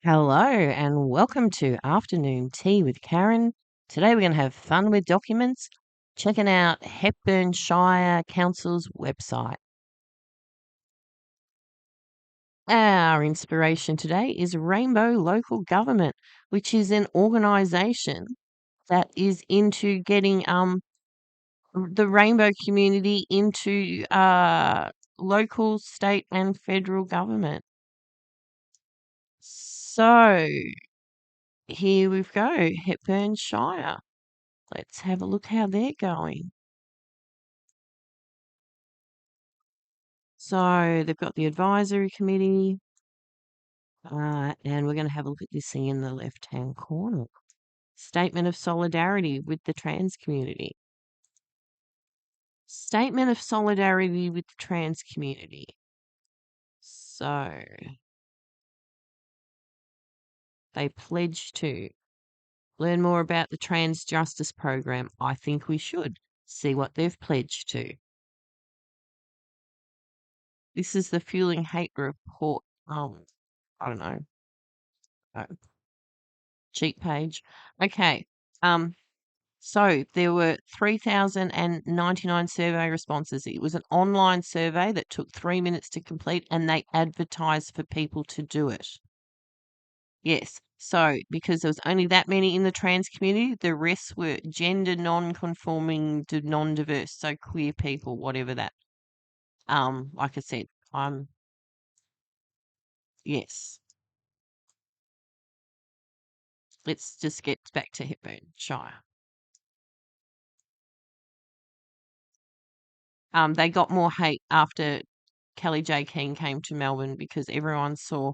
Hello and welcome to Afternoon Tea with Karen. Today we're going to have fun with documents, checking out Hepburn Shire Council's website. Our inspiration today is Rainbow Local Government, which is an organisation that is into getting the rainbow community into local, state and federal government. So here we go, Hepburn Shire. Let's have a look how they're going. So they've got the advisory committee, and we're going to have a look at this thing in the left-hand corner. Statement of solidarity with the trans community. Statement of solidarity with the trans community. So they pledge to learn more about the trans justice program. I think we should see what they've pledged to. This is the Fueling Hate report. I don't know. Cheat page. Okay. So there were 3,099 survey responses. It was an online survey that took 3 minutes to complete, and they advertised for people to do it. Yes. So because there was only that many in the trans community, the rest were gender non-conforming to non-diverse, so queer people, whatever that. Like I said, yes. Let's just get back to Hepburn Shire. They got more hate after Kelly J. Keane came to Melbourne because everyone saw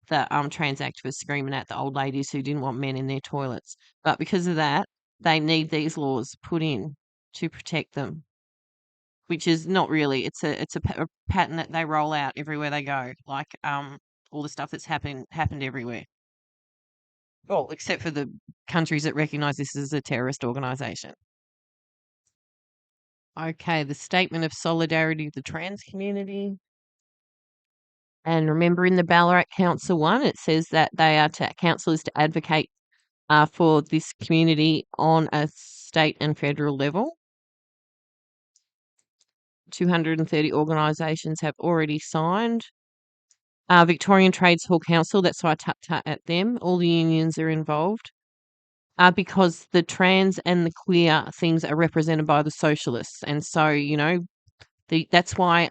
the trans activists screaming at the old ladies who didn't want men in their toilets. But because of that, they need these laws put in to protect them, which is not really. It's a pattern that they roll out everywhere they go, like all the stuff that's happened everywhere. Well, except for the countries that recognise this as a terrorist organisation. Okay, the statement of solidarity with the trans community. And remember in the Ballarat Council one, it says that they are council is to advocate for this community on a state and federal level. 230 organisations have already signed. Victorian Trades Hall Council, that's why I tapped at them. All the unions are involved because the trans and the queer things are represented by the socialists. And so, that's why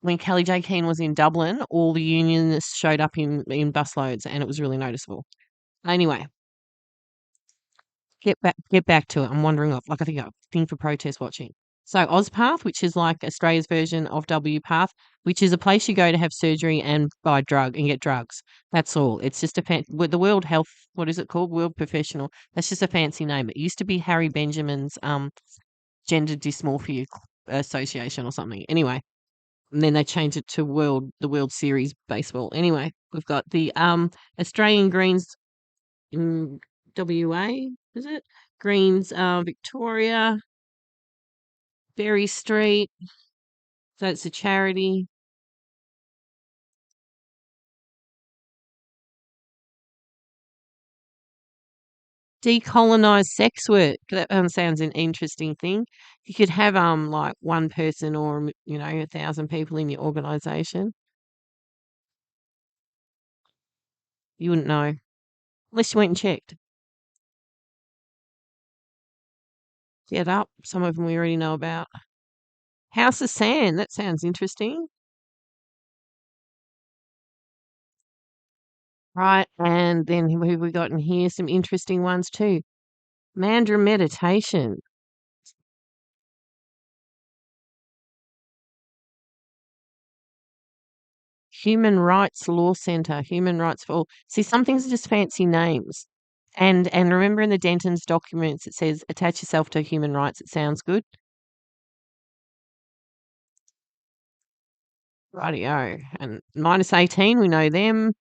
when Kelly J. Keane was in Dublin, all the unionists showed up in busloads, and it was really noticeable. Anyway, get back to it. I'm wandering off. Like I think a thing for protest watching. So OzPath, which is like Australia's version of WPath, which is a place you go to have surgery and buy and get drugs. That's all. It's just with the World Health. What is it called? World Professional. That's just a fancy name. It used to be Harry Benjamin's Gender Dysmorphia Association or something. Anyway. And then they changed it to the World Series baseball. Anyway, we've got the Australian Greens in WA, is it? Greens Victoria, Berry Street. So it's a charity. Decolonise sex work. That sounds an interesting thing. You could have like one person or 1,000 people in your organisation. You wouldn't know unless you went and checked. Get up. Some of them we already know about. House of Sand. That sounds interesting. Right, and then who have we got in here? Some interesting ones too. Mandra meditation. Human Rights Law Centre. Human Rights for All. See, some things are just fancy names. And remember in the Denton's documents it says attach yourself to human rights. It sounds good. Rightio. And -18, we know them.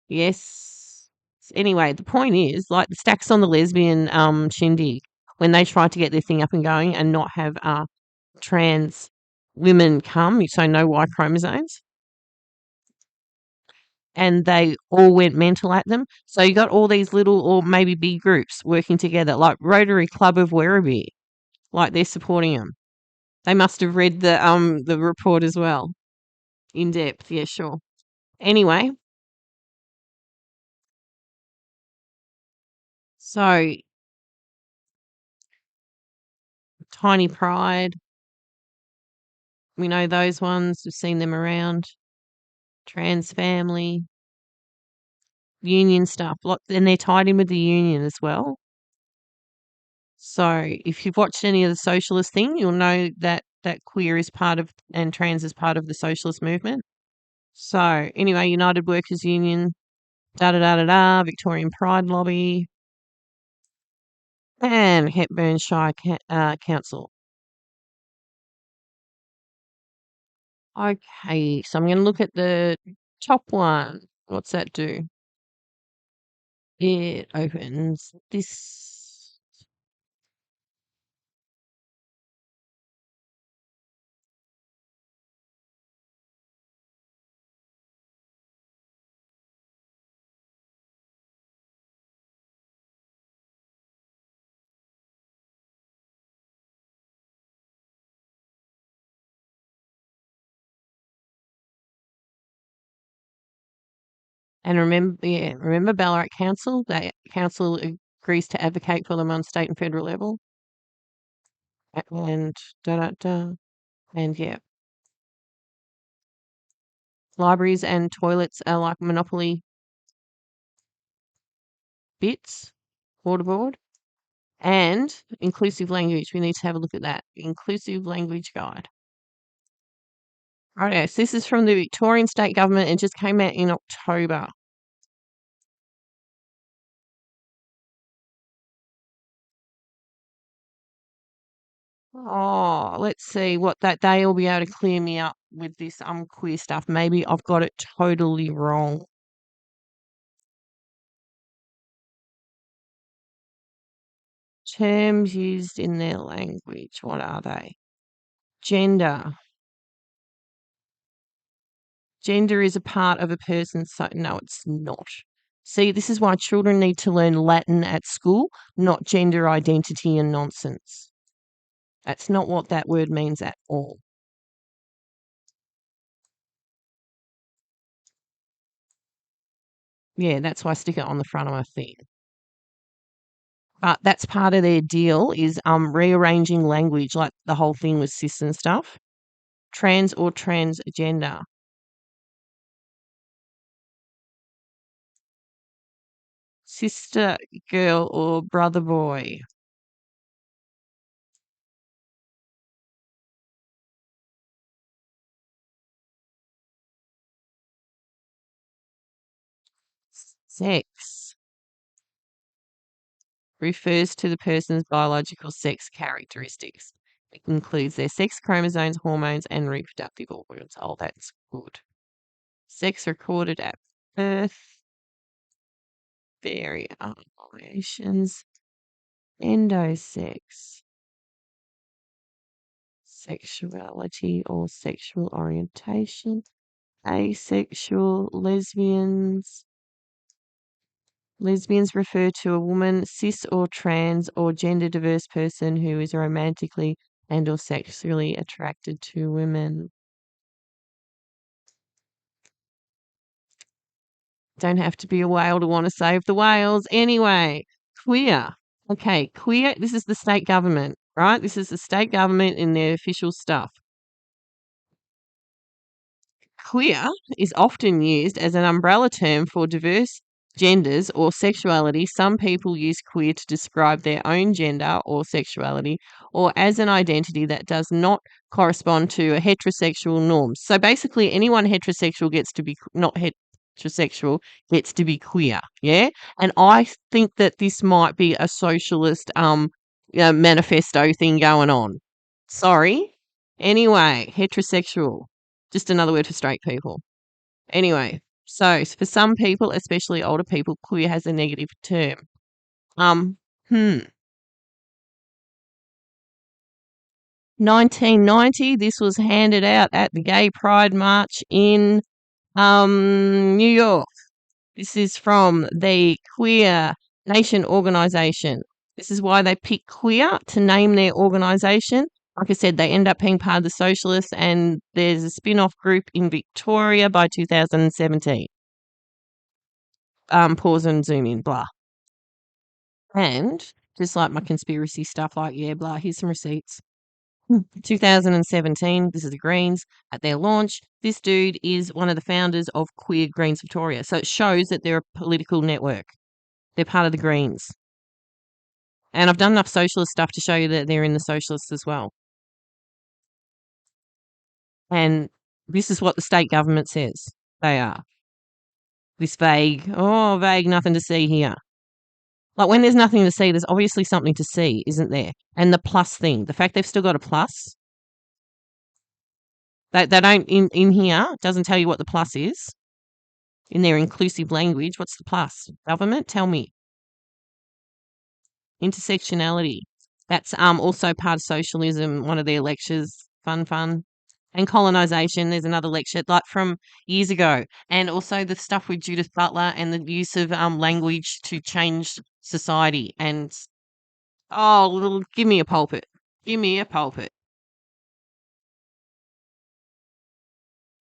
Yes. Anyway, the point is, like the stacks on the lesbian shindig, when they tried to get their thing up and going and not have trans women come, so no Y chromosomes. and they all went mental at them. So you got all these little or maybe big groups working together, like Rotary Club of Werribee, like they're supporting them. They must have read the report as well in depth. Yeah, sure. Anyway, so Tiny Pride, we know those ones. We've seen them around. Trans family, union stuff, and they're tied in with the union as well. So if you've watched any of the socialist thing, you'll know that queer is part of and trans is part of the socialist movement. So anyway, United Workers Union, da da da da da, Victorian Pride Lobby, and Hepburn Shire Council. Okay, so I'm going to look at the top one. What's that do? It opens this. And remember Ballarat Council? That council agrees to advocate for them on state and federal level. And da da da. And yeah, libraries and toilets are like monopoly bits, waterboard. And inclusive language. We need to have a look at that. Inclusive language guide. Right, so this is from the Victorian state government and just came out in October. Oh, let's see what that they will be able to clear me up with this queer stuff. Maybe I've got it totally wrong. Terms used in their language. What are they? Gender. Gender is a part of a person's no, it's not. See, this is why children need to learn Latin at school, not gender identity and nonsense. That's not what that word means at all. Yeah, that's why I stick it on the front of my thing. But that's part of their deal is rearranging language, like the whole thing with cis and stuff. Trans or transgender. Sister girl or brother boy. Sex refers to the person's biological sex characteristics. It includes their sex chromosomes, hormones, and reproductive organs. Oh, that's good. Sex recorded at birth, variations, endosex, sexuality or sexual orientation, asexual, lesbians. Lesbians refer to a woman, cis or trans or gender diverse person who is romantically and or sexually attracted to women. Don't have to be a whale to want to save the whales. Anyway, queer. Okay, queer. This is the state government, right? This is the state government in their official stuff. Queer is often used as an umbrella term for diverse genders or sexuality. Some people use queer to describe their own gender or sexuality or as an identity that does not correspond to a heterosexual norm. So basically, anyone heterosexual gets to be not heterosexual gets to be queer. Yeah. And I think that this might be a socialist manifesto thing going on. Sorry. Anyway, heterosexual. Just another word for straight people. Anyway, so for some people, especially older people, queer has a negative term. Um, hmm. 1990, this was handed out at the Gay Pride March in New York. This is from the Queer Nation Organisation. This is why they pick queer to name their organisation. Like I said, they end up being part of the Socialists, and there's a spin-off group in Victoria by 2017. Pause and zoom in, blah. And just like my conspiracy stuff, like, yeah, blah, here's some receipts. 2017, this is the Greens at their launch. This dude is one of the founders of Queer Greens Victoria. So it shows that they're a political network. They're part of the Greens. And I've done enough socialist stuff to show you that they're in the Socialists as well. And this is what the state government says they are. This vague, nothing to see here. Like, when there's nothing to see, there's obviously something to see, isn't there? And the plus thing, the fact they've still got a plus, they don't, in here, doesn't tell you what the plus is. In their inclusive language, what's the plus? Government, tell me. Intersectionality. That's also part of socialism, one of their lectures. Fun. And colonisation, there's another lecture, like from years ago. And also the stuff with Judith Butler and the use of language to change society. And, give me a pulpit. Give me a pulpit.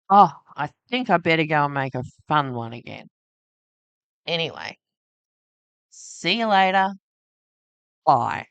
Oh, I think I better go and make a fun one again. Anyway, see you later. Bye.